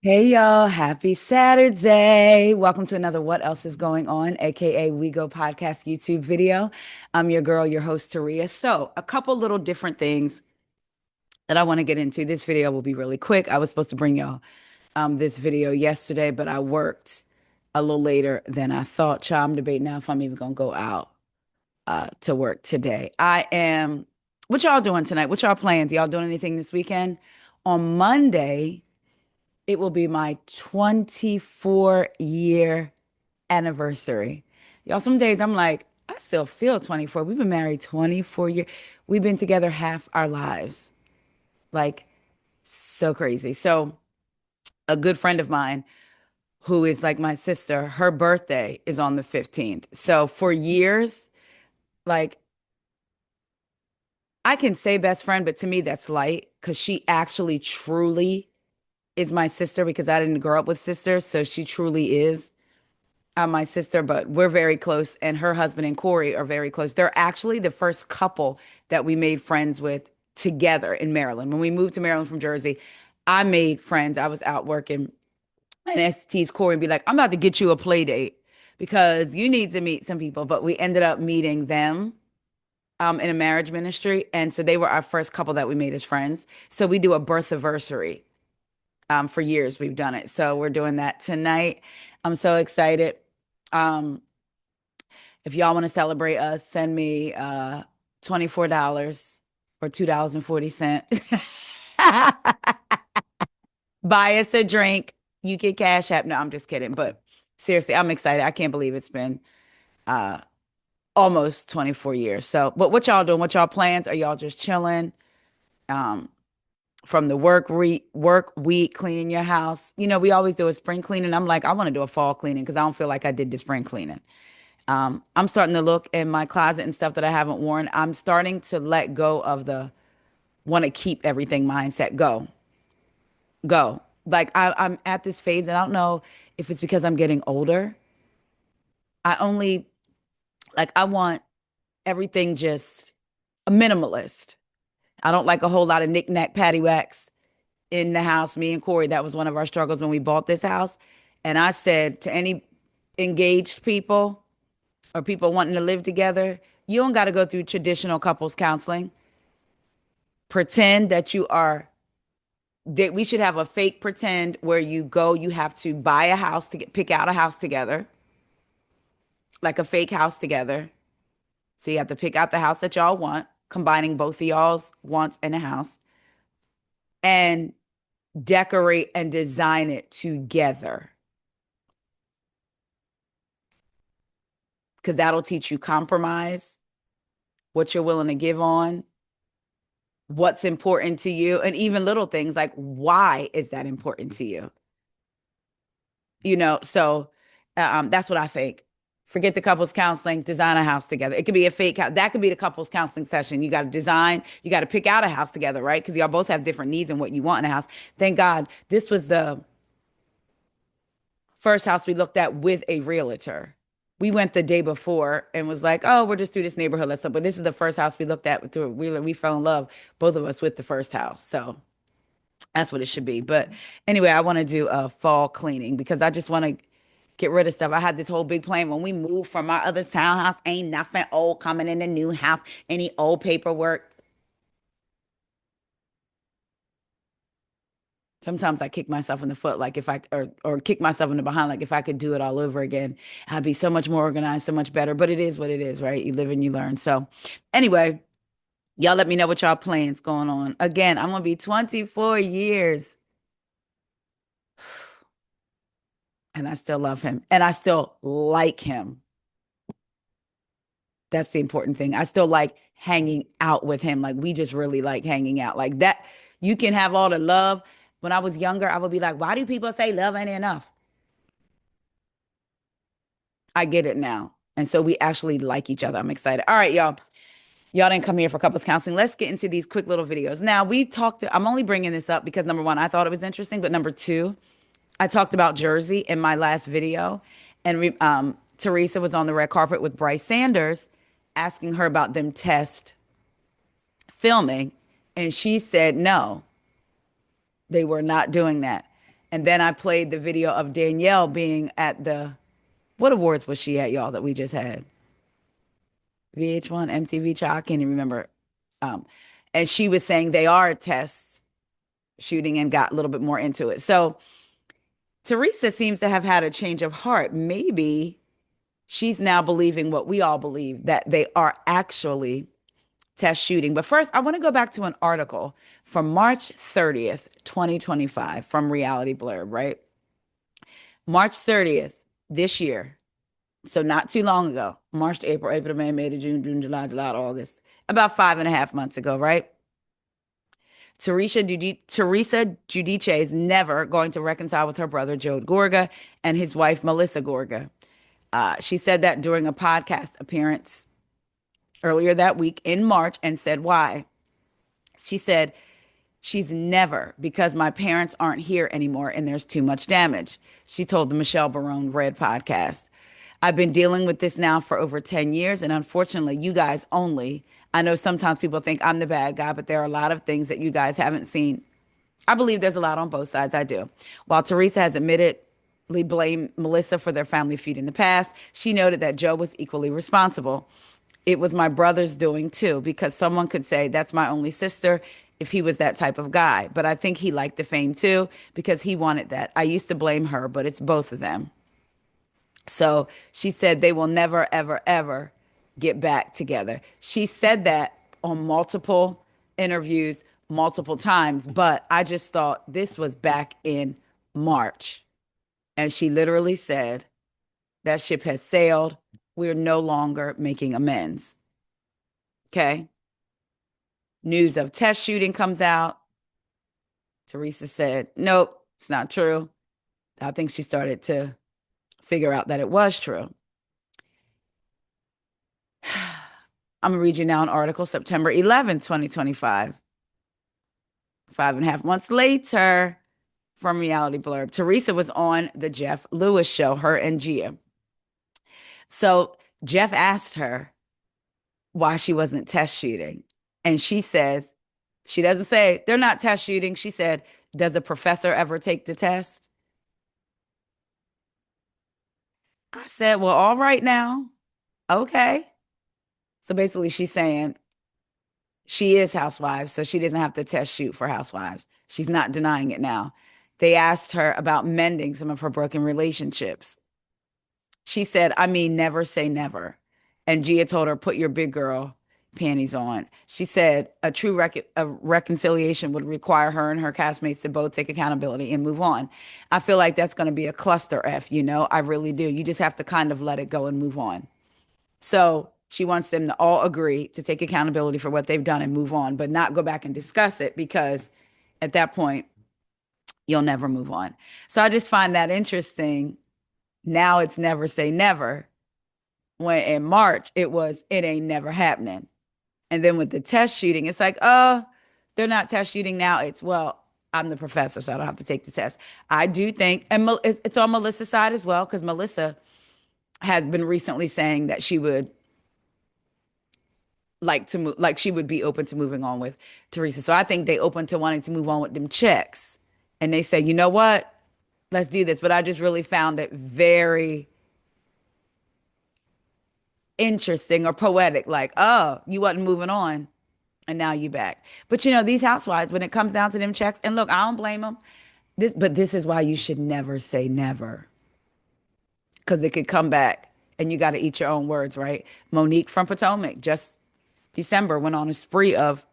Hey y'all, happy Saturday. Welcome to another What Else is Going On, aka We Go Podcast YouTube video. I'm your girl, your host, Teresa. So, a couple little different things that I want to get into. This video will be really quick. I was supposed to bring y'all this video yesterday, but I worked a little later than I thought. Child, I'm debating now if I'm even gonna go out to work today. What y'all doing tonight? What y'all plans? Y'all doing anything this weekend? On Monday, it will be my 24-year anniversary. Y'all, some days I'm like, I still feel 24. We've been married 24 years. We've been together half our lives. Like, so crazy. So, a good friend of mine who is like my sister, her birthday is on the 15th. So, for years, like, I can say best friend, but to me, that's light because she actually truly is my sister because I didn't grow up with sisters. So, she truly is my sister, but we're very close, and her husband and Corey are very close. They're actually the first couple that we made friends with together in Maryland. When we moved to Maryland from Jersey, I made friends. I was out working, and ST's Corey and be like, I'm about to get you a play date because you need to meet some people. But we ended up meeting them in a marriage ministry. And so they were our first couple that we made as friends. So we do a birth anniversary. For years we've done it. So we're doing that tonight. I'm so excited. Um, If y'all want to celebrate us, send me $24 or $2.40. Buy us a drink. You get Cash App. No, I'm just kidding. But seriously, I'm excited. I can't believe it's been uh almost 24 years. So, but what y'all doing? What y'all plans? Are y'all just chilling? Um, from the work week, cleaning your house. You know, we always do a spring cleaning. I'm like, I want to do a fall cleaning because I don't feel like I did the spring cleaning. I'm starting to look in my closet and stuff that I haven't worn. I'm starting to let go of the want to keep everything mindset. Go. Like I'm at this phase, and I don't know if it's because I'm getting older. I only I want everything just a minimalist. I don't like a whole lot of knick-knack paddywhacks in the house. Me and Corey, that was one of our struggles when we bought this house. And I said to any engaged people or people wanting to live together, you don't got to go through traditional couples counseling. Pretend that you are that we should have a fake pretend where you go, you have to buy a house to pick out a house together, like a fake house together. So you have to pick out the house that y'all want, combining both of y'all's wants in a house, and decorate and design it together. Because that'll teach you compromise, what you're willing to give on, what's important to you, and even little things like why is that important to you? So that's what I think. Forget the couples counseling, design a house together. It could be a fake house. That could be the couples counseling session. You got to design, you got to pick out a house together, right? Because y'all both have different needs and what you want in a house. Thank God this was the first house we looked at with a realtor. We went the day before and was like, oh, we're just through this neighborhood. Let's look. But this is the first house we looked at through a realtor. We fell in love, both of us, with the first house. So that's what it should be. But anyway, I want to do a fall cleaning because I just want to get rid of stuff. I had this whole big plan when we moved from our other townhouse. Ain't nothing old coming in the new house. Any old paperwork. Sometimes I kick myself in the foot, like if I or kick myself in the behind, like if I could do it all over again, I'd be so much more organized, so much better. But it is what it is, right? You live and you learn. So anyway, y'all let me know what y'all plans going on. Again, I'm gonna be 24 years and I still love him and I still like him. That's the important thing. I still like hanging out with him. Like we just really like hanging out. Like that, you can have all the love. When I was younger, I would be like, why do people say love ain't enough? I get it now. And so we actually like each other. I'm excited. All right, y'all. Y'all didn't come here for couples counseling. Let's get into these quick little videos. Now, I'm only bringing this up because number one, I thought it was interesting. But number two, I talked about Jersey in my last video. And Teresa was on the red carpet with Bryce Sanders asking her about them test filming. And she said, no, they were not doing that. And then I played the video of Danielle being at what awards was she at, y'all, that we just had? VH1, MTV, child, I can't even remember. Um, and she was saying they are a test shooting and got a little bit more into it. So Teresa seems to have had a change of heart. Maybe she's now believing what we all believe, that they are actually test shooting. But first, I want to go back to an article from March 30th, 2025 from Reality Blurb, right? March 30th this year. So not too long ago, March to April, May to June, July, August, about 5.5 months ago, right? Teresa Giudice is never going to reconcile with her brother Joe Gorga and his wife Melissa Gorga. She said that during a podcast appearance earlier that week in March and said why. She said, she's never, because my parents aren't here anymore and there's too much damage. She told the Michelle Barone Red podcast. I've been dealing with this now for over 10 years, and unfortunately, you guys only. I know sometimes people think I'm the bad guy, but there are a lot of things that you guys haven't seen. I believe there's a lot on both sides. I do. While Teresa has admittedly blamed Melissa for their family feud in the past, she noted that Joe was equally responsible. It was my brother's doing too, because someone could say that's my only sister if he was that type of guy. But I think he liked the fame too because he wanted that. I used to blame her, but it's both of them. So she said they will never, ever, ever get back together. She said that on multiple interviews, multiple times, but I just thought this was back in March. And she literally said, that ship has sailed. We're no longer making amends. Okay. News of test shooting comes out. Teresa said, nope, it's not true. I think she started to figure out that it was true. I'm going to read you now an article, September 11th, 2025. 5.5 months later, from Reality Blurb. Teresa was on the Jeff Lewis show, her and Gia. So Jeff asked her why she wasn't test shooting. And she says, she doesn't say, they're not test shooting. She said, does a professor ever take the test? I said, well, all right now. Okay. So basically, she's saying she is Housewives, so she doesn't have to test shoot for Housewives. She's not denying it now. They asked her about mending some of her broken relationships. She said, I mean, never say never. And Gia told her, put your big girl panties on. She said a true reconciliation would require her and her castmates to both take accountability and move on. I feel like that's going to be a cluster F, you know? I really do. You just have to kind of let it go and move on. So she wants them to all agree to take accountability for what they've done and move on, but not go back and discuss it because at that point, you'll never move on. So I just find that interesting. Now it's never say never. When in March, it ain't never happening. And then with the test shooting, it's like, oh, they're not test shooting now. It's, well, I'm the professor, so I don't have to take the test. I do think, and it's on Melissa's side as well, because Melissa has been recently saying that she would like to move, like she would be open to moving on with Teresa. So I think they open to wanting to move on with them checks. And they say, you know what? Let's do this. But I just really found it very interesting or poetic. Like, oh, you wasn't moving on and now you back. But you know, these housewives, when it comes down to them checks, and look, I don't blame them. But this is why you should never say never. Because it could come back and you got to eat your own words, right? Monique from Potomac just December went on a spree of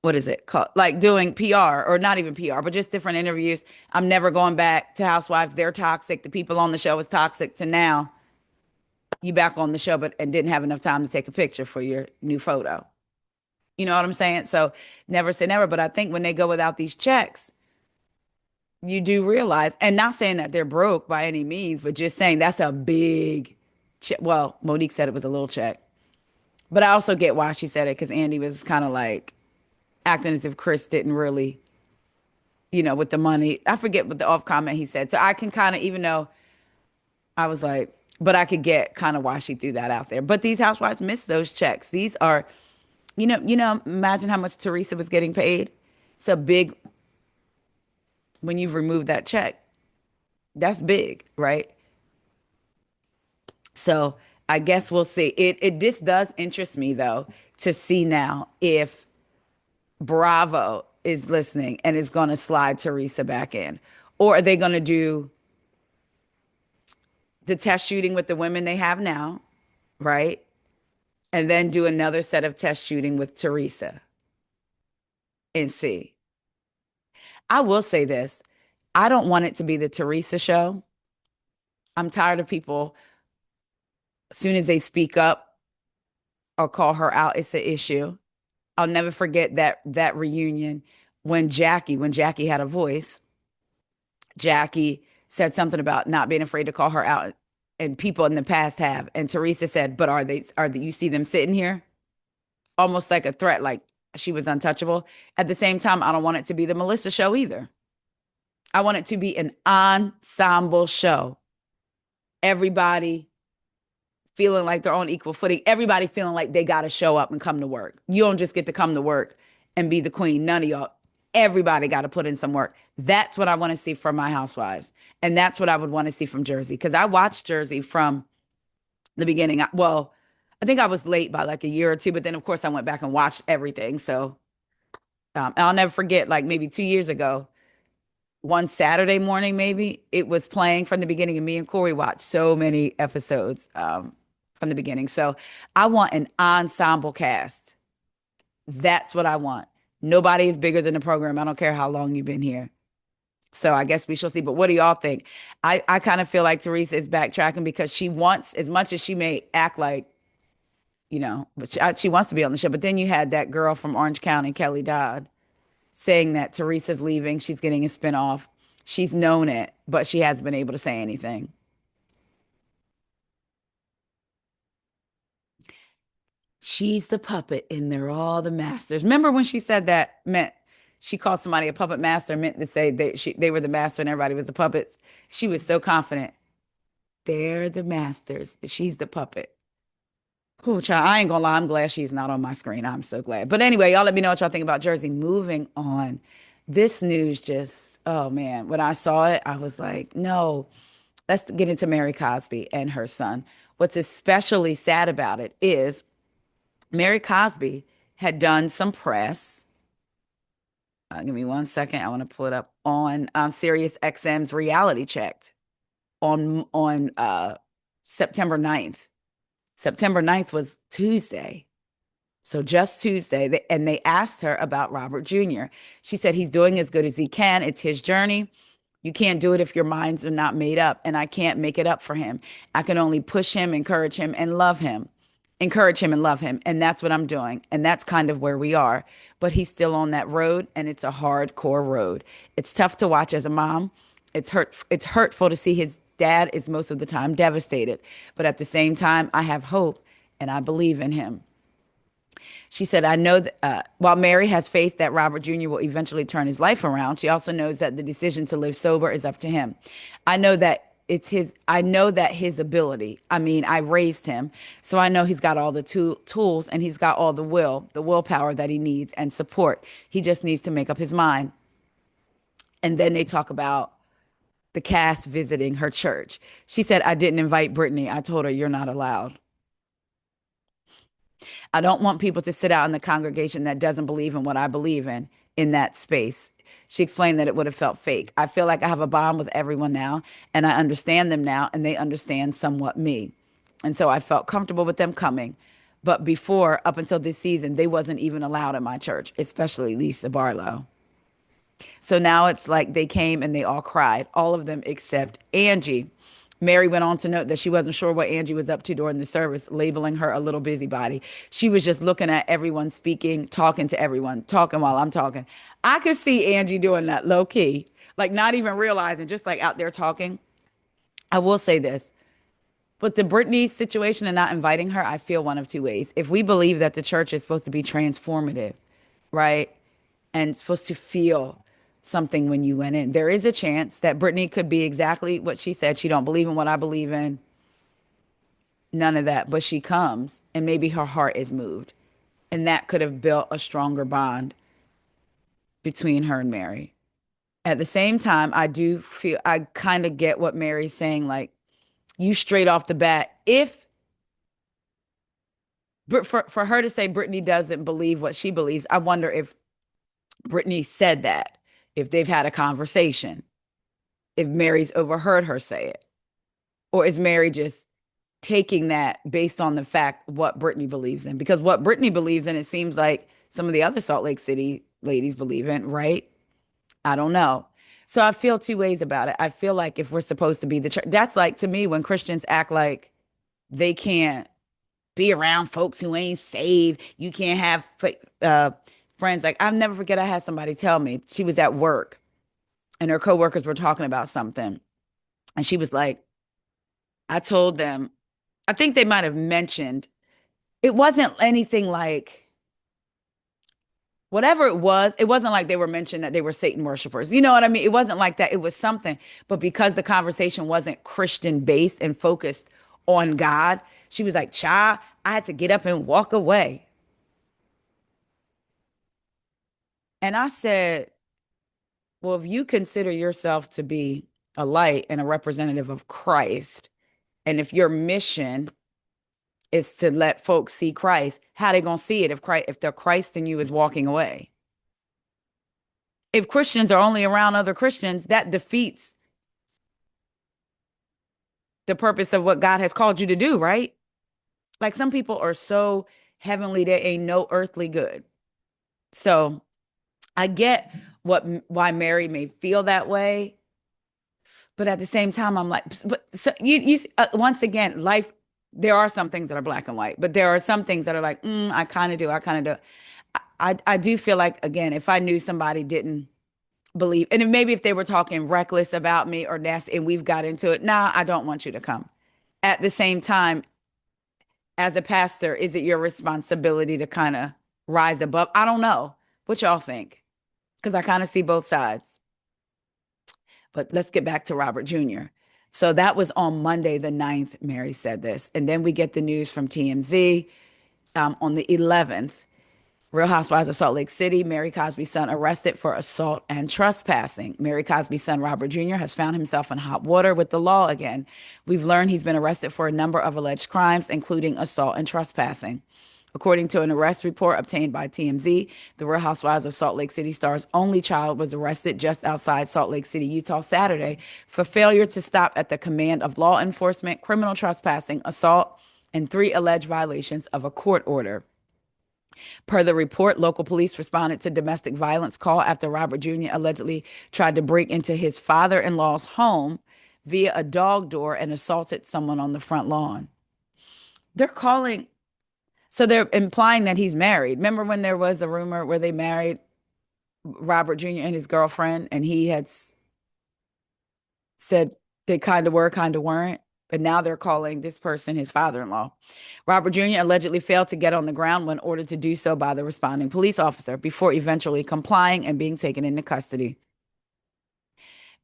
what is it called? Like doing PR or not even PR, but just different interviews. I'm never going back to Housewives. They're toxic. The people on the show is toxic. To now, you back on the show, but and didn't have enough time to take a picture for your new photo. You know what I'm saying? So never say never. But I think when they go without these checks, you do realize, and not saying that they're broke by any means, but just saying that's a big check. Well, Monique said it was a little check, but I also get why she said it because Andy was kind of like acting as if Chris didn't really, with the money. I forget what the off comment he said. So I can kind of, even though I was like, but I could get kind of why she threw that out there. But these housewives miss those checks. These are, imagine how much Teresa was getting paid. It's a big when you've removed that check. That's big, right? So I guess we'll see. It this does interest me though to see now if Bravo is listening and is going to slide Teresa back in, or are they going to do the test shooting with the women they have now, right? And then do another set of test shooting with Teresa and see. I will say this. I don't want it to be the Teresa show. I'm tired of people, as soon as they speak up or call her out, it's an issue. I'll never forget that reunion when Jackie had a voice. Jackie said something about not being afraid to call her out, and people in the past have. And Teresa said, "But you see them sitting here?" Almost like a threat, like she was untouchable. At the same time, I don't want it to be the Melissa show either. I want it to be an ensemble show. Everybody feeling like they're on equal footing. Everybody feeling like they got to show up and come to work. You don't just get to come to work and be the queen. None of y'all. Everybody got to put in some work. That's what I want to see from my housewives. And that's what I would want to see from Jersey. Because I watched Jersey from the beginning. Well, I think I was late by like a year or two, but then of course I went back and watched everything. So I'll never forget, like maybe 2 years ago, one Saturday morning, maybe it was playing from the beginning, and me and Corey watched so many episodes from the beginning. So I want an ensemble cast. That's what I want. Nobody is bigger than the program. I don't care how long you've been here. So I guess we shall see. But what do y'all think? I kind of feel like Teresa is backtracking because she wants, as much as she may act like, but she wants to be on the show. But then you had that girl from Orange County, Kelly Dodd, saying that Teresa's leaving. She's getting a spinoff. She's known it, but she hasn't been able to say anything. She's the puppet and they're all the masters. Remember when she said that meant she called somebody a puppet master, meant to say they were the master and everybody was the puppets. She was so confident. They're the masters. She's the puppet. Oh, child, I ain't gonna lie. I'm glad she's not on my screen. I'm so glad. But anyway, y'all let me know what y'all think about Jersey. Moving on. This news just, oh man, when I saw it, I was like, no, let's get into Mary Cosby and her son. What's especially sad about it is Mary Cosby had done some press. Give me one second. I want to pull it up on Sirius XM's Reality Checked on September 9th. September 9th was Tuesday. So just Tuesday, and they asked her about Robert Jr. She said he's doing as good as he can. It's his journey. You can't do it if your minds are not made up, and I can't make it up for him. I can only push him, encourage him, and love him. Encourage him and love him. And that's what I'm doing. And that's kind of where we are. But he's still on that road, and it's a hardcore road. It's tough to watch as a mom. It's hurtful to see his dad is most of the time devastated. But at the same time, I have hope and I believe in him. She said, I know that while Mary has faith that Robert Jr. will eventually turn his life around, she also knows that the decision to live sober is up to him. I know that his ability, I mean, I raised him, so I know he's got all the tools and he's got all the willpower that he needs and support. He just needs to make up his mind. And then they talk about the cast visiting her church. She said, I didn't invite Brittany. I told her, you're not allowed. I don't want people to sit out in the congregation that doesn't believe in what I believe in that space. She explained that it would have felt fake. I feel like I have a bond with everyone now, and I understand them now, and they understand somewhat me. And so I felt comfortable with them coming. But before, up until this season, they wasn't even allowed in my church, especially Lisa Barlow. So now it's like they came and they all cried, all of them except Angie. Mary went on to note that she wasn't sure what Angie was up to during the service, labeling her a little busybody. She was just looking at everyone speaking, talking to everyone, talking while I'm talking. I could see Angie doing that low key, like not even realizing, just like out there talking. I will say this. But the Britney situation and not inviting her, I feel one of two ways. If we believe that the church is supposed to be transformative, right? And supposed to feel something when you went in. There is a chance that Brittany could be exactly what she said. She don't believe in what I believe in. None of that. But she comes and maybe her heart is moved. And that could have built a stronger bond between her and Mary. At the same time, I do feel I kind of get what Mary's saying. Like, you straight off the bat, if for her to say Brittany doesn't believe what she believes, I wonder if Brittany said that, if they've had a conversation, if Mary's overheard her say it, or is Mary just taking that based on the fact what Brittany believes in? Because what Brittany believes in, it seems like some of the other Salt Lake City ladies believe in, right? I don't know. So I feel two ways about it. I feel like if we're supposed to be the church, that's like to me when Christians act like they can't be around folks who ain't saved. You can't have friends. Like I'll never forget. I had somebody tell me she was at work and her coworkers were talking about something, and she was like, "I told them." I think they might have mentioned it wasn't anything like whatever it was. It wasn't like they were mentioned that they were Satan worshipers. You know what I mean? It wasn't like that. It was something, but because the conversation wasn't Christian based and focused on God, she was like, "Child, I had to get up and walk away." And I said, well, if you consider yourself to be a light and a representative of Christ, and if your mission is to let folks see Christ, how they gonna see it if the Christ in you is walking away? If Christians are only around other Christians, that defeats the purpose of what God has called you to do, right? Like some people are so heavenly, they ain't no earthly good. So I get why Mary may feel that way. But at the same time, I'm like, but so once again, life, there are some things that are black and white, but there are some things that are like, I kind of do. I kind of do. I do feel like, again, if I knew somebody didn't believe, and if maybe if they were talking reckless about me or nasty and we've got into it, nah, I don't want you to come. At the same time, as a pastor, is it your responsibility to kind of rise above? I don't know. What y'all think? Because I kind of see both sides. But let's get back to Robert Jr. So that was on Monday, the 9th. Mary said this. And then we get the news from TMZ on the 11th. Real Housewives of Salt Lake City, Mary Cosby's son arrested for assault and trespassing. Mary Cosby's son, Robert Jr., has found himself in hot water with the law again. We've learned he's been arrested for a number of alleged crimes, including assault and trespassing. According to an arrest report obtained by TMZ, the Real Housewives of Salt Lake City star's only child was arrested just outside Salt Lake City, Utah, Saturday for failure to stop at the command of law enforcement, criminal trespassing, assault, and 3 alleged violations of a court order. Per the report, local police responded to domestic violence call after Robert Jr. allegedly tried to break into his father-in-law's home via a dog door and assaulted someone on the front lawn. They're calling, so they're implying that he's married. Remember when there was a rumor where they married Robert Jr. and his girlfriend, and he had said they kind of were, kind of weren't. But now they're calling this person his father-in-law. Robert Jr. allegedly failed to get on the ground when ordered to do so by the responding police officer before eventually complying and being taken into custody.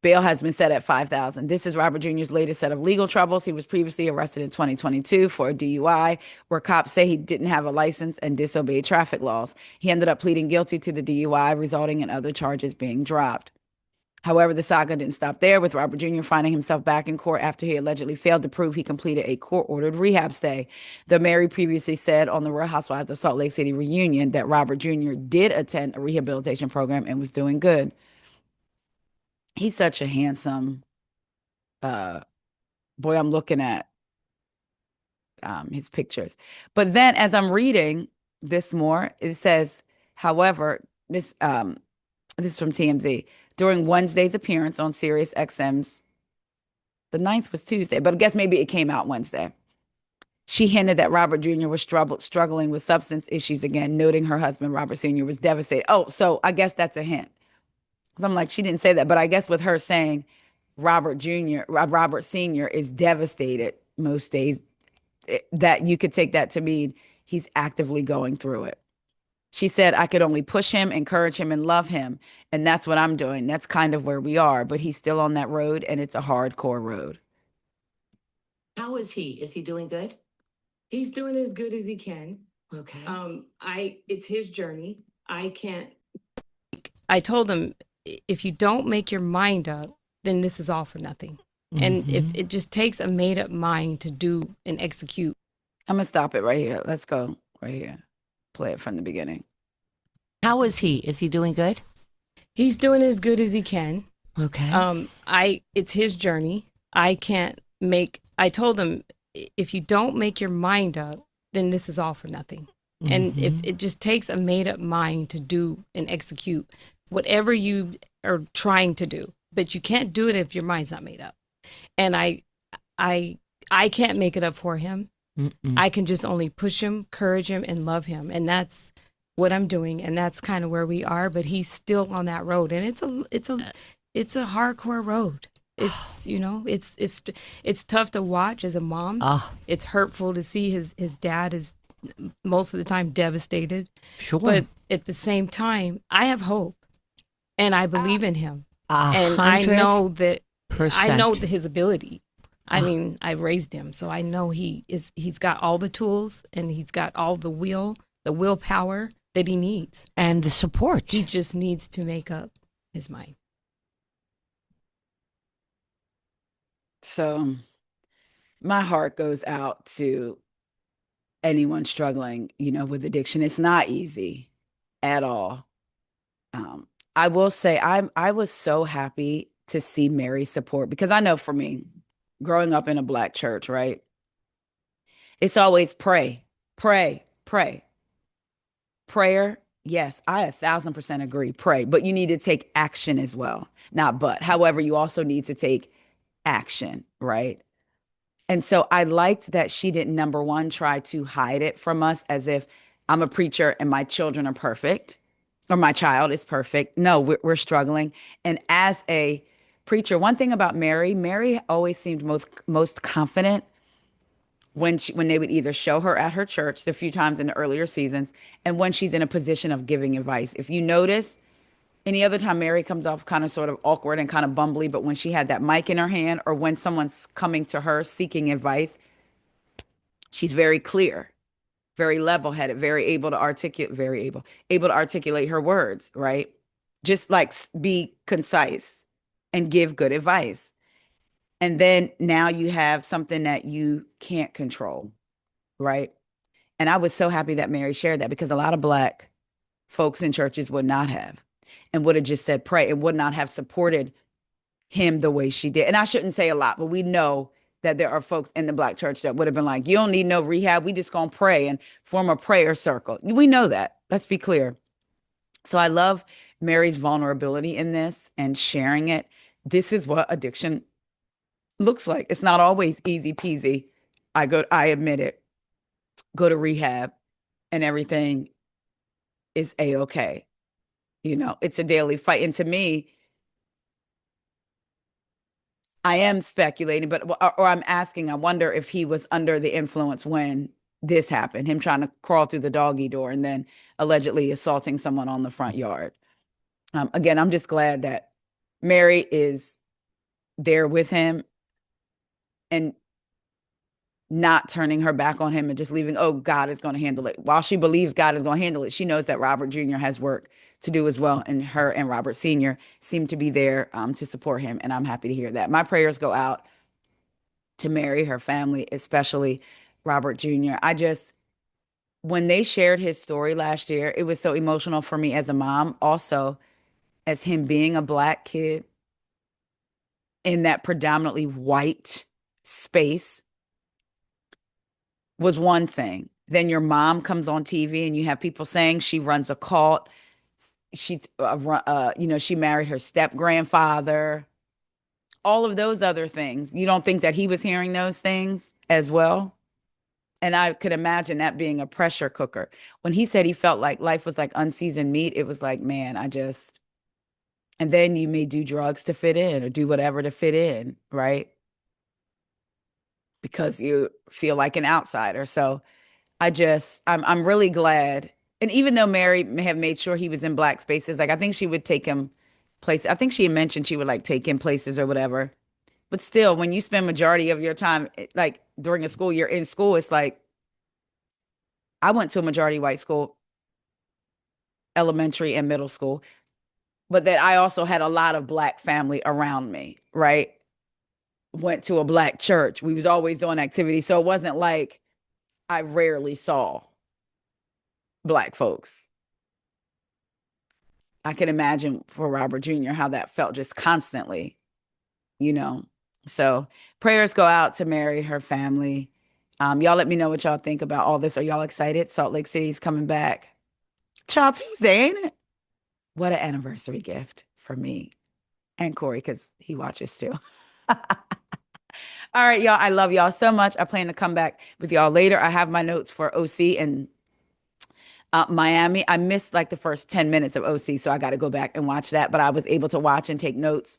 Bail has been set at $5,000. This is Robert Jr.'s latest set of legal troubles. He was previously arrested in 2022 for a DUI, where cops say he didn't have a license and disobeyed traffic laws. He ended up pleading guilty to the DUI, resulting in other charges being dropped. However, the saga didn't stop there, with Robert Jr. finding himself back in court after he allegedly failed to prove he completed a court-ordered rehab stay. The Mary previously said on the Real Housewives of Salt Lake City reunion that Robert Jr. did attend a rehabilitation program and was doing good. He's such a handsome uh, boy. I'm looking at his pictures. But then as I'm reading this more, it says, however, this is from TMZ. During Wednesday's appearance on Sirius XM's, the 9th was Tuesday, but I guess maybe it came out Wednesday. She hinted that Robert Jr. was struggling with substance issues again, noting her husband, Robert Sr., was devastated. Oh, so I guess that's a hint. Because I'm like, she didn't say that, but I guess with her saying Robert Sr. is devastated most days, that you could take that to mean he's actively going through it. She said, I could only push him, encourage him, and love him. And that's what I'm doing. That's kind of where we are. But he's still on that road, and it's a hardcore road. How is he? Is he doing good? He's doing as good as he can. Okay. It's his journey. I told him if you don't make your mind up, then this is all for nothing. And if it just takes a made up mind to do and execute. I'm gonna stop it right here. Let's go right here. Play it from the beginning. How is he? Is he doing good? He's doing as good as he can. Okay. It's his journey. I told him, if you don't make your mind up, then this is all for nothing. And if it just takes a made up mind to do and execute whatever you are trying to do, but you can't do it if your mind's not made up. And I can't make it up for him. I can just only push him, encourage him, and love him. And that's what I'm doing. And that's kind of where we are, but he's still on that road. And it's a hardcore road. It's, it's tough to watch as a mom. It's hurtful to see his dad is most of the time devastated. Sure. But at the same time, I have hope and I believe in him. And I know that his ability. I mean, I raised him, so I know he's got all the tools and he's got all the willpower that he needs. And the support. He just needs to make up his mind. So my heart goes out to anyone struggling, with addiction. It's not easy at all. I will say I was so happy to see Mary's support, because I know for me, growing up in a Black church, right? It's always pray, pray, pray. Prayer, yes, I 1,000% agree, pray, but you need to take action as well. Not but. However, you also need to take action, right? And so I liked that she didn't, number one, try to hide it from us as if I'm a preacher and my children are perfect or my child is perfect. No, we're struggling. And as a preacher, one thing about Mary always seemed most confident when they would either show her at her church the few times in the earlier seasons and when she's in a position of giving advice. If you notice, any other time Mary comes off kind of sort of awkward and kind of bumbly, but when she had that mic in her hand or when someone's coming to her seeking advice, she's very clear, very level-headed, able to articulate her words, right? Just like be concise and give good advice. And then now you have something that you can't control, right? And I was so happy that Mary shared that, because a lot of Black folks in churches would not have, and would have just said pray, and would not have supported him the way she did. And I shouldn't say a lot, but we know that there are folks in the Black church that would have been like, you don't need no rehab. We just gonna pray and form a prayer circle. We know that. Let's be clear. So I love Mary's vulnerability in this and sharing it. This is what addiction looks like. It's not always easy peasy. I admit it. Go to rehab and everything is a-okay. It's a daily fight. And to me, I am speculating, or I'm asking, I wonder if he was under the influence when this happened, him trying to crawl through the doggy door and then allegedly assaulting someone on the front yard. Again, I'm just glad that Mary is there with him and not turning her back on him and just leaving, oh, God is going to handle it. While she believes God is going to handle it, she knows that Robert Jr. has work to do as well. And her and Robert Sr. seem to be there to support him. And I'm happy to hear that. My prayers go out to Mary, her family, especially Robert Jr. When they shared his story last year, it was so emotional for me as a mom, also as him being a Black kid in that predominantly white space was one thing. Then your mom comes on TV and you have people saying she runs a cult. She married her step grandfather, all of those other things. You don't think that he was hearing those things as well? And I could imagine that being a pressure cooker. When he said he felt like life was like unseasoned meat, it was like, man, and then you may do drugs to fit in or do whatever to fit in, right? Because you feel like an outsider. So I'm really glad. And even though Mary may have made sure he was in Black spaces, like I think she would take him places. I think she had mentioned she would like take him places or whatever. But still, when you spend majority of your time, like during a school year in school, it's like, I went to a majority white school, elementary and middle school. but that I also had a lot of Black family around me, right? Went to a Black church. We was always doing activities. So it wasn't like I rarely saw Black folks. I can imagine for Robert Jr. how that felt just constantly, you know. So prayers go out to Mary, her family. Y'all let me know what y'all think about all this. Are y'all excited? Salt Lake City's coming back. Child Tuesday, ain't it? What an anniversary gift for me and Corey, because he watches too. All right, y'all. I love y'all so much. I plan to come back with y'all later. I have my notes for OC and Miami. I missed like the first 10 minutes of OC, so I got to go back and watch that. But I was able to watch and take notes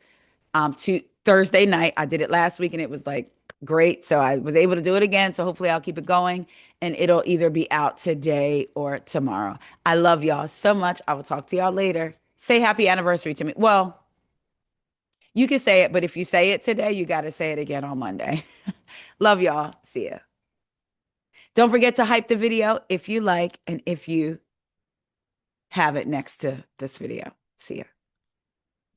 to Thursday night. I did it last week and it was like great. So I was able to do it again. So hopefully I'll keep it going and it'll either be out today or tomorrow. I love y'all so much. I will talk to y'all later. Say happy anniversary to me. Well, you can say it, but if you say it today, you got to say it again on Monday. Love y'all. See ya. Don't forget to hype the video if you like and if you have it next to this video. See ya.